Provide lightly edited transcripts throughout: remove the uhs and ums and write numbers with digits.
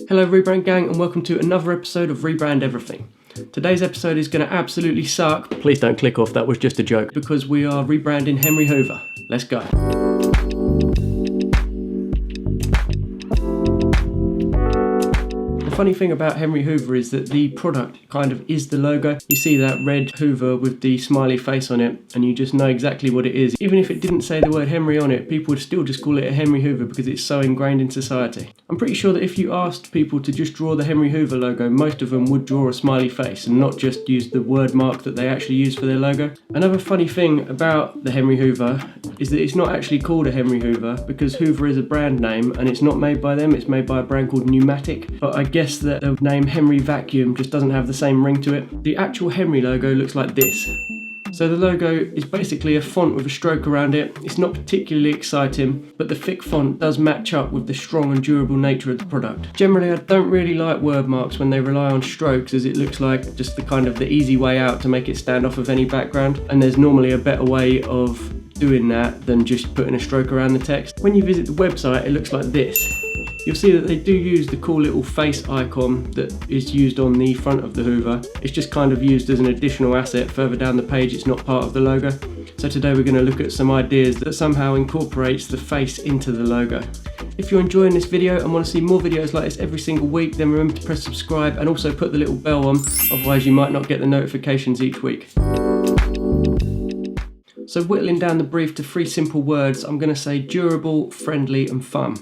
Hello Rebrand gang, and welcome to another episode of Rebrand Everything. Today's episode is going to absolutely suck. Please don't click off, that was just a joke. Because we are rebranding Henry Hoover. Let's go. The funny thing about Henry Hoover is that the product kind of is the logo. You see that red Hoover with the smiley face on it, and you just know exactly what it is. Even if it didn't say the word Henry on it, people would still just call it a Henry Hoover because it's so ingrained in society. I'm pretty sure that if you asked people to just draw the Henry Hoover logo, most of them would draw a smiley face and not just use the word mark that they actually use for their logo. Another funny thing about the Henry Hoover is that it's not actually called a Henry Hoover because Hoover is a brand name and it's not made by them, it's made by a brand called Pneumatic. But I guess that the name Henry Vacuum just doesn't have the same ring to it. The actual Henry logo looks like this. So the logo is basically a font with a stroke around it. It's not particularly exciting, but the thick font does match up with the strong and durable nature of the product. Generally, I don't really like word marks when they rely on strokes, as it looks like just the easy way out to make it stand off of any background. And there's normally a better way of doing that than just putting a stroke around the text. When you visit the website, it looks like this. You'll see that they do use the cool little face icon that is used on the front of the Hoover. It's just kind of used as an additional asset further down the page. It's not part of the logo. So today we're going to look at some ideas that somehow incorporates the face into the logo. If you're enjoying this video and want to see more videos like this every single week, then remember to press subscribe and also put the little bell on, otherwise you might not get the notifications each week. So whittling down the brief to 3 simple words, I'm going to say durable, friendly and fun.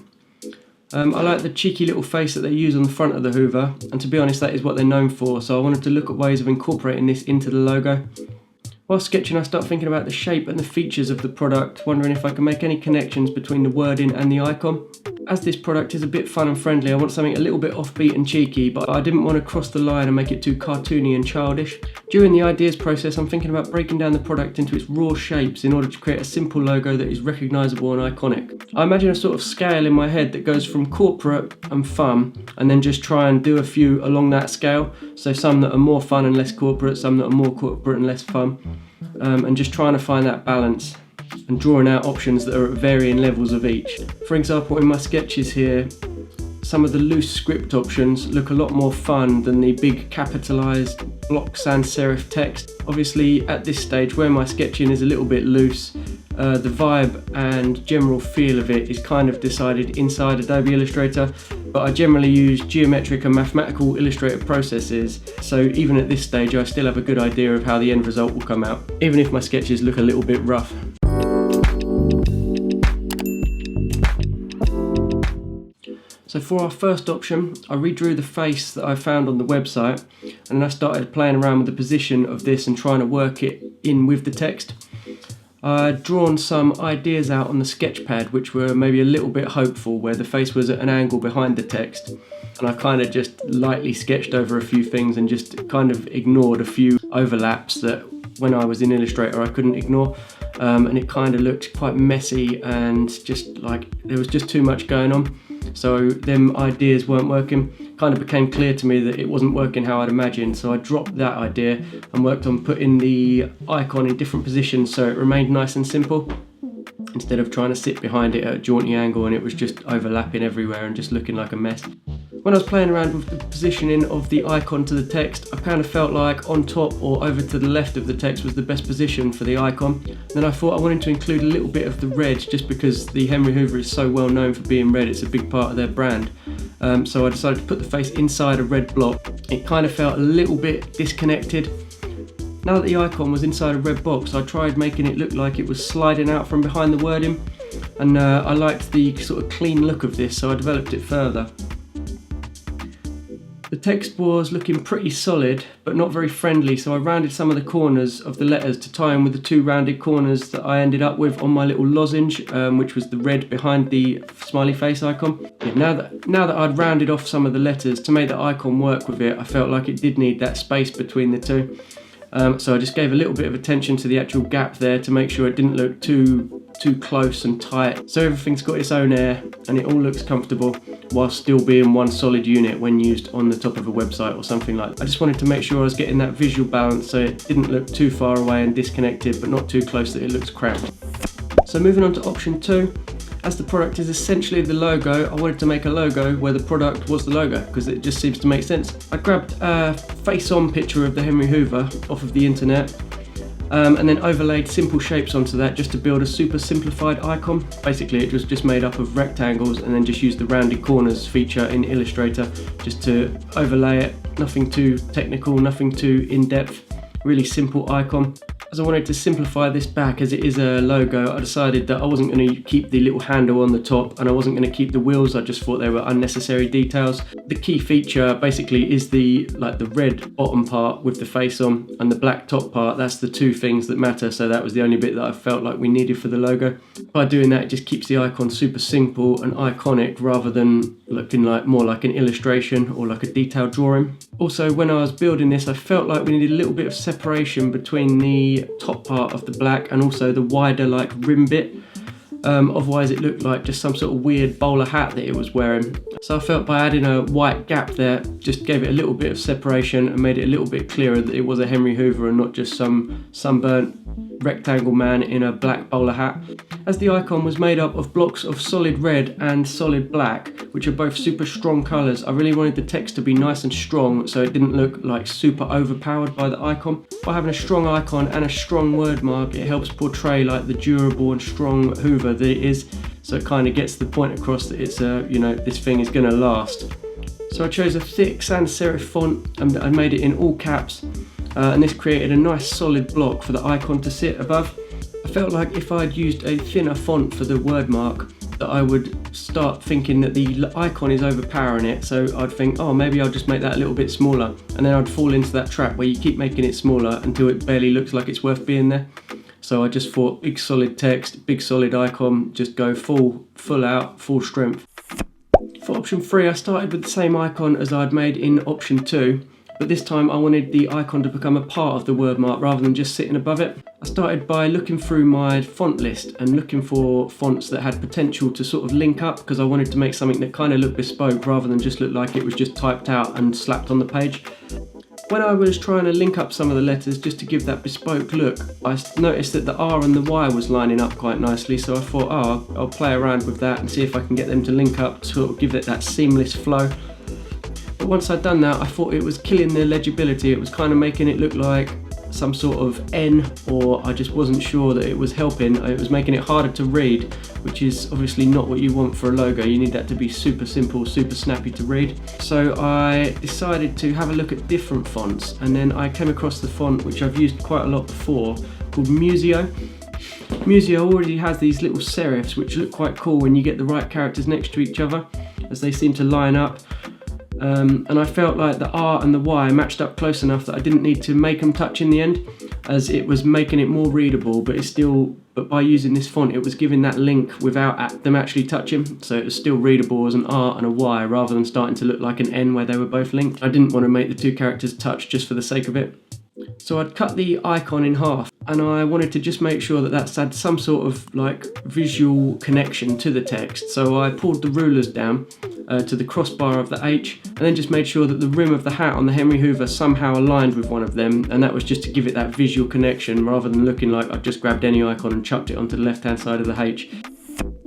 I like the cheeky little face that they use on the front of the Hoover, and to be honest that is what they're known for, so I wanted to look at ways of incorporating this into the logo. While sketching, I start thinking about the shape and the features of the product, wondering if I can make any connections between the wording and the icon. As this product is a bit fun and friendly, I want something a little bit offbeat and cheeky, but I didn't want to cross the line and make it too cartoony and childish. During the ideas process, I'm thinking about breaking down the product into its raw shapes in order to create a simple logo that is recognisable and iconic. I imagine a sort of scale in my head that goes from corporate and fun, and then just try and do a few along that scale. So some that are more fun and less corporate, some that are more corporate and less fun. And just trying to find that balance and drawing out options that are at varying levels of each. For example, in my sketches here, some of the loose script options look a lot more fun than the big capitalised block sans serif text. Obviously at this stage where my sketching is a little bit loose, the vibe and general feel of it is kind of decided inside Adobe Illustrator, but I generally use geometric and mathematical Illustrator processes, so even at this stage I still have a good idea of how the end result will come out, even if my sketches look a little bit rough. So for our first option, I redrew the face that I found on the website, and then I started playing around with the position of this and trying to work it in with the text. I'd drawn some ideas out on the sketch pad which were maybe a little bit hopeful, where the face was at an angle behind the text, and I kind of just lightly sketched over a few things and just kind of ignored a few overlaps that when I was in Illustrator I couldn't ignore, and it kind of looked quite messy and just like there was just too much going on. So them ideas weren't working. Kind of became clear to me that it wasn't working how I'd imagined, so I dropped that idea and worked on putting the icon in different positions so it remained nice and simple, instead of trying to sit behind it at a jaunty angle and it was just overlapping everywhere and just looking like a mess. When I was playing around with the positioning of the icon to the text, I kind of felt like on top or over to the left of the text was the best position for the icon. Then I thought I wanted to include a little bit of the red, just because the Henry Hoover is so well known for being red, it's a big part of their brand. So I decided to put the face inside a red block. It kind of felt a little bit disconnected. Now that the icon was inside a red box, I tried making it look like it was sliding out from behind the wording, and I liked the sort of clean look of this, so I developed it further. The text was looking pretty solid, but not very friendly, so I rounded some of the corners of the letters to tie in with the 2 rounded corners that I ended up with on my little lozenge, which was the red behind the smiley face icon. Yeah, now that I'd rounded off some of the letters to make the icon work with it, I felt like it did need that space between the two. So I just gave a little bit of attention to the actual gap there to make sure it didn't look too close and tight. So everything's got its own air and it all looks comfortable while still being one solid unit when used on the top of a website or something like that. I just wanted to make sure I was getting that visual balance so it didn't look too far away and disconnected, but not too close that it looks cramped. So moving on to option 2, As the product is essentially the logo, I wanted to make a logo where the product was the logo, because it just seems to make sense. I grabbed a face-on picture of the Henry Hoover off of the internet, and then overlaid simple shapes onto that just to build a super simplified icon. Basically it was just made up of rectangles, and then just used the rounded corners feature in Illustrator just to overlay it. Nothing too technical, nothing too in-depth, really simple icon. As I wanted to simplify this back as it is a logo, I decided that I wasn't going to keep the little handle on the top, and I wasn't going to keep the wheels. I just thought they were unnecessary details. The key feature basically is the red bottom part with the face on, and the black top part. That's the two things that matter, so that was the only bit that I felt like we needed for the logo. By doing that, it just keeps the icon super simple and iconic rather than looking more like an illustration or like a detailed drawing. Also, when I was building this, I felt like we needed a little bit of separation between the top part of the black and also the wider rim bit. Otherwise it looked like just some sort of weird bowler hat that it was wearing. So I felt by adding a white gap there, just gave it a little bit of separation and made it a little bit clearer that it was a Henry Hoover and not just some sunburnt rectangle man in a black bowler hat. As the icon was made up of blocks of solid red and solid black, which are both super strong colours, I really wanted the text to be nice and strong so it didn't look like super overpowered by the icon. By having a strong icon and a strong word mark, it helps portray like the durable and strong Hoover that it is, so it kind of gets the point across that it's this thing is going to last. So I chose a thick sans serif font and I made it in all caps, and this created a nice solid block for the icon to sit above. I felt like if I'd used a thinner font for the word mark, that I would start thinking that the icon is overpowering it, so I'd think, oh, maybe I'll just make that a little bit smaller, and then I'd fall into that trap where you keep making it smaller until it barely looks like it's worth being there. So I just thought big solid text, big solid icon, just go full out, full strength. For option 3, I started with the same icon as I'd made in option 2, but this time I wanted the icon to become a part of the word mark rather than just sitting above it. I started by looking through my font list and looking for fonts that had potential to sort of link up, because I wanted to make something that kind of looked bespoke rather than just look like it was just typed out and slapped on the page. When I was trying to link up some of the letters just to give that bespoke look, I noticed that the R and the Y was lining up quite nicely, so I thought, oh, I'll play around with that and see if I can get them to link up to sort of give it that seamless flow. But once I'd done that, I thought it was killing the legibility. It was kind of making it look like some sort of N, or I just wasn't sure that it was helping. It was making it harder to read, which is obviously not what you want for a logo. You need that to be super simple, super snappy to read. So I decided to have a look at different fonts, and then I came across the font which I've used quite a lot before, called Museo. Museo already has these little serifs which look quite cool when you get the right characters next to each other, as they seem to line up. And I felt like the R and the Y matched up close enough that I didn't need to make them touch in the end, as it was making it more readable, but by using this font it was giving that link without them actually touching, so it was still readable as an R and a Y rather than starting to look like an N where they were both linked. I didn't want to make the two characters touch just for the sake of it. So I'd cut the icon in half, and I wanted to just make sure that that's had some sort of visual connection to the text. So I pulled the rulers down to the crossbar of the H, and then just made sure that the rim of the hat on the Henry Hoover somehow aligned with one of them, and that was just to give it that visual connection rather than looking like I'd just grabbed any icon and chucked it onto the left hand side of the H.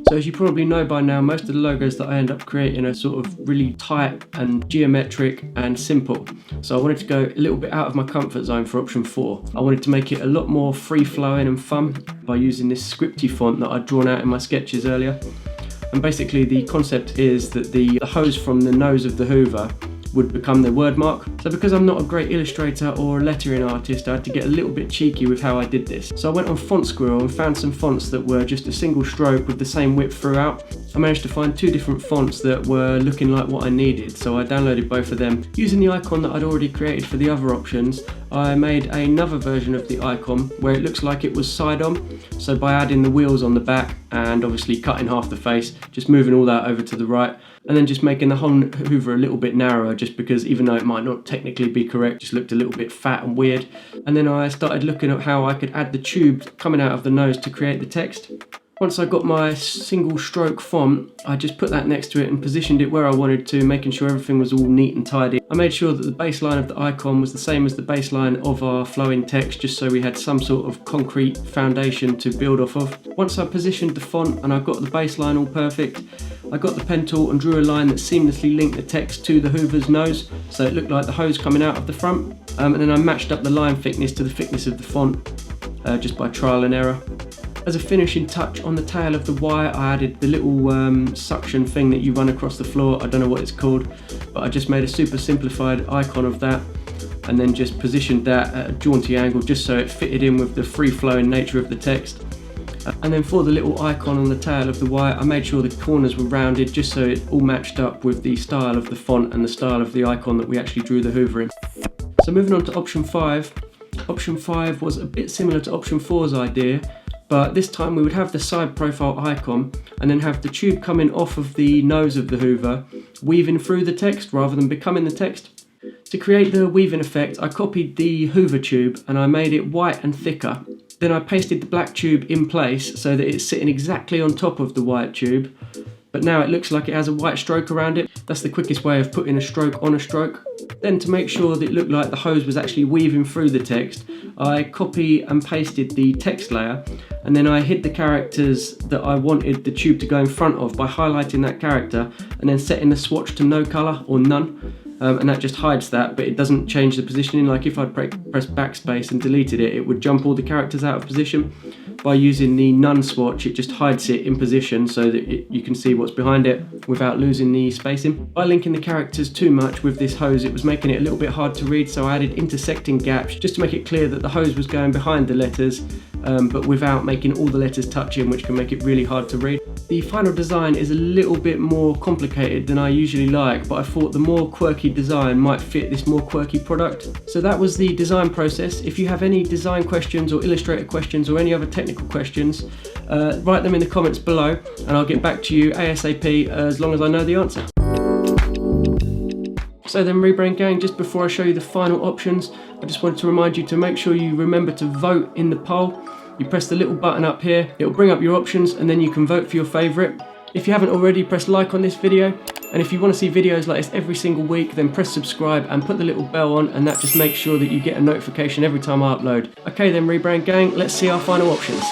So as you probably know by now, most of the logos that I end up creating are sort of really tight and geometric and simple. So I wanted to go a little bit out of my comfort zone for option 4. I wanted to make it a lot more free-flowing and fun by using this scripty font that I'd drawn out in my sketches earlier. And basically the concept is that the hose from the nose of the Hoover would become the word mark. So because I'm not a great illustrator or a lettering artist, I had to get a little bit cheeky with how I did this. So I went on Squirrel and found some fonts that were just a single stroke with the same width throughout. I managed to find 2 different fonts that were looking like what I needed, so I downloaded both of them. Using the icon that I'd already created for the other options, I made another version of the icon where it looks like it was side on. So by adding the wheels on the back and obviously cutting half the face, just moving all that over to the right, and then just making the whole Hoover a little bit narrower, just because even though it might not technically be correct, just looked a little bit fat and weird. And then I started looking at how I could add the tube coming out of the nose to create the text. Once I got my single stroke font, I just put that next to it and positioned it where I wanted to, making sure everything was all neat and tidy. I made sure that the baseline of the icon was the same as the baseline of our flowing text, just so we had some sort of concrete foundation to build off of. Once I positioned the font and I got the baseline all perfect, I got the pen tool and drew a line that seamlessly linked the text to the Hoover's nose, so it looked like the hose coming out of the front. And then I matched up the line thickness to the thickness of the font, just by trial and error. As a finishing touch on the tail of the Y, I added the little suction thing that you run across the floor. I don't know what it's called, but I just made a super simplified icon of that and then just positioned that at a jaunty angle just so it fitted in with the free-flowing nature of the text. And then for the little icon on the tail of the Y, I made sure the corners were rounded just so it all matched up with the style of the font and the style of the icon that we actually drew the Hoover in. So moving on to option 5. Option 5 was a bit similar to option 4's idea, but this time we would have the side profile icon and then have the tube coming off of the nose of the Hoover, weaving through the text rather than becoming the text. To create the weaving effect, I copied the Hoover tube and I made it white and thicker. Then I pasted the black tube in place so that it's sitting exactly on top of the white tube, but now it looks like it has a white stroke around it. That's the quickest way of putting a stroke on a stroke. Then to make sure that it looked like the hose was actually weaving through the text, I copy and pasted the text layer, and then I hid the characters that I wanted the tube to go in front of by highlighting that character and then setting the swatch to no colour or none. And that just hides that, but it doesn't change the positioning. Like if I'd press backspace and deleted it, it would jump all the characters out of position. By using the none swatch, it just hides it in position so that you can see what's behind it without losing the spacing. By linking the characters too much with this hose, it was making it a little bit hard to read, so I added intersecting gaps just to make it clear that the hose was going behind the letters, but without making all the letters touch in, which can make it really hard to read. The final design is a little bit more complicated than I usually like, but I thought the more quirky design might fit this more quirky product. So that was the design process. If you have any design questions or illustrator questions or any other technical questions, write them in the comments below and I'll get back to you ASAP as long as I know the answer. So then Rebrand gang, just before I show you the final options, I just wanted to remind you to make sure you remember to vote in the poll. You press the little button up here, it'll bring up your options and then you can vote for your favourite. If you haven't already, press like on this video, and if you want to see videos like this every single week, then press subscribe and put the little bell on, and that just makes sure that you get a notification every time I upload. Okay then Rebrand gang, let's see our final options.